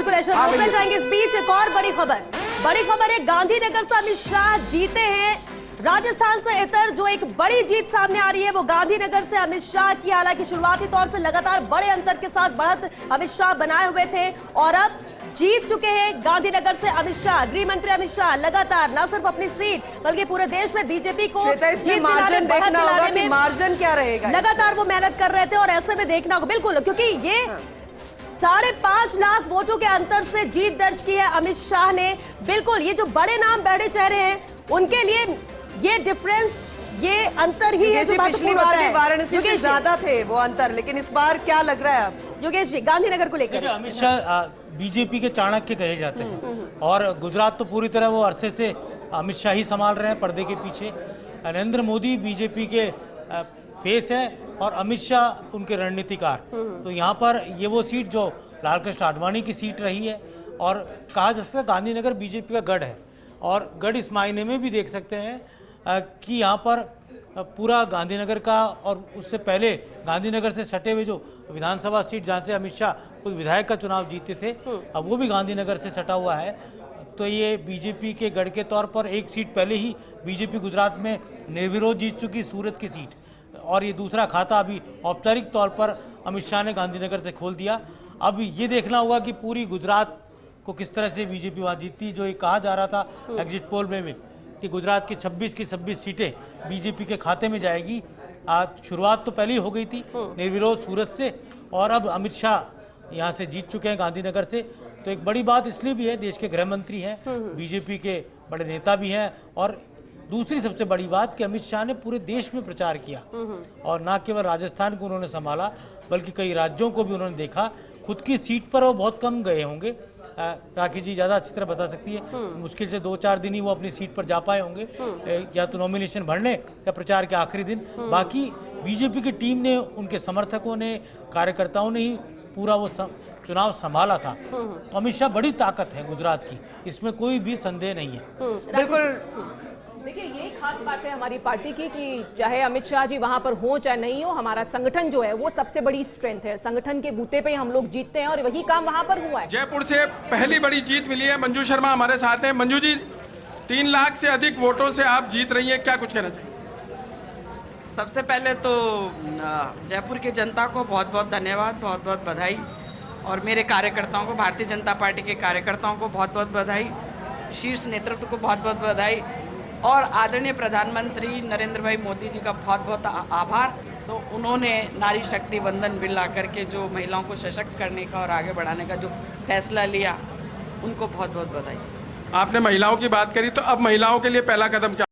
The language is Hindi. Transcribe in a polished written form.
बिल्कुल ऐसा रोकना चाहेंगे। इस बीच एक और बड़ी खबर है, गांधीनगर से अमित शाह जीते हैं। राजस्थान से इतर जो एक बड़ी जीत सामने आ रही है वो गांधीनगर से अमित शाह की। हालांकि शुरुआती तौर से लगातार बड़े अंतर के साथ बढ़त अमित शाह बनाए हुए थे और अब जीत चुके हैं गांधीनगर से अमित शाह। गृह मंत्री अमित शाह लगातार न सिर्फ अपनी सीट बल्कि पूरे देश में बीजेपी को जीत मार्जिन देखना होगा कि मार्जिन क्या रहेगा। लगातार वो मेहनत कर रहे थे और ऐसे में देखना होगा बिल्कुल, क्योंकि ये 5.5 लाख वोटों के अंतर से जीत दर्ज की है अमित शाह ने। बिल्कुल ये जो बड़े नाम बड़े चेहरे हैं उनके लिए ये डिफरेंस, ये अंतर ही है जो पिछली बार भी वाराणसी से ज्यादा थे वो अंतर, लेकिन इस बार क्या लग रहा है अब योगेश जी गांधीनगर को लेकर? अमित शाह बीजेपी के चाणक्य कहे जाते हैं और गुजरात तो पूरी तरह वो अरसे से अमित शाह ही संभाल रहे हैं पर्दे के पीछे। नरेंद्र मोदी बीजेपी के फेस है और अमित शाह उनके रणनीतिकार। तो यहाँ पर ये वो सीट जो लालकृष्ण आडवाणी की सीट रही है और कहा जा सकता है गांधीनगर बीजेपी का गढ़ है। और गढ़ इस मायने में भी देख सकते हैं कि यहाँ पर पूरा गांधीनगर का और उससे पहले गांधीनगर से सटे हुए जो विधानसभा सीट जहाँ से अमित शाह खुद विधायक का चुनाव जीते थे, अब वो भी गांधीनगर से सटा हुआ है। तो ये बीजेपी के गढ़ के तौर पर एक सीट पहले ही बीजेपी गुजरात में निर्विरोध जीत चुकी, सूरत की सीट, और ये दूसरा खाता अभी औपचारिक तौर पर अमित शाह ने गांधीनगर से खोल दिया। अब ये देखना होगा कि पूरी गुजरात को किस तरह से बीजेपी वहाँ जीतती। जो ये कहा जा रहा था एग्जिट पोल में भी कि गुजरात की 26 की 26 सीटें बीजेपी के खाते में जाएगी। आज शुरुआत तो पहले ही हो गई थी निर्विरोध सूरत से, और अब अमित शाह यहाँ से जीत चुके हैं गांधीनगर से। तो एक बड़ी बात इसलिए भी है, देश के गृह मंत्री हैं, बीजेपी के बड़े नेता भी हैं, और दूसरी सबसे बड़ी बात कि अमित शाह ने पूरे देश में प्रचार किया और न केवल राजस्थान को उन्होंने संभाला बल्कि कई राज्यों को भी उन्होंने देखा। खुद की सीट पर वो बहुत कम गए होंगे, राखी जी ज़्यादा अच्छी तरह बता सकती है, मुश्किल से 2-4 दिन ही वो अपनी सीट पर जा पाए होंगे, या तो नॉमिनेशन भरने या प्रचार के आखिरी दिन। बाकी बीजेपी की टीम ने, उनके समर्थकों ने, कार्यकर्ताओं ने ही पूरा वो चुनाव संभाला था। तो अमित शाह बड़ी ताकत है गुजरात की, इसमें कोई भी संदेह नहीं है। बिल्कुल देखिए ये खास बात है हमारी पार्टी की कि चाहे अमित शाह जी वहां पर हो चाहे नहीं हो, हमारा संगठन जो है वो सबसे बड़ी स्ट्रेंथ है। संगठन के बूते पे हम लोग जीतते हैं और वही काम वहां पर हुआ है। जयपुर से पहली बड़ी जीत मिली है। मंजू शर्मा हमारे साथ हैं। मंजू जी, 3 लाख से अधिक वोटों से आप जीत रही हैं, क्या कुछ कहना चाहिए? सबसे पहले तो जयपुर की जनता को बहुत बहुत धन्यवाद, बहुत बहुत बधाई, और मेरे कार्यकर्ताओं को, भारतीय जनता पार्टी के कार्यकर्ताओं को बहुत बहुत बधाई, शीर्ष नेतृत्व को बहुत बहुत बधाई, और आदरणीय प्रधानमंत्री नरेंद्र भाई मोदी जी का बहुत बहुत आभार। तो उन्होंने नारी शक्ति वंदन बिल ला करके जो महिलाओं को सशक्त करने का और आगे बढ़ाने का जो फैसला लिया, उनको बहुत बहुत बधाई। आपने महिलाओं की बात करी, तो अब महिलाओं के लिए पहला कदम क्या?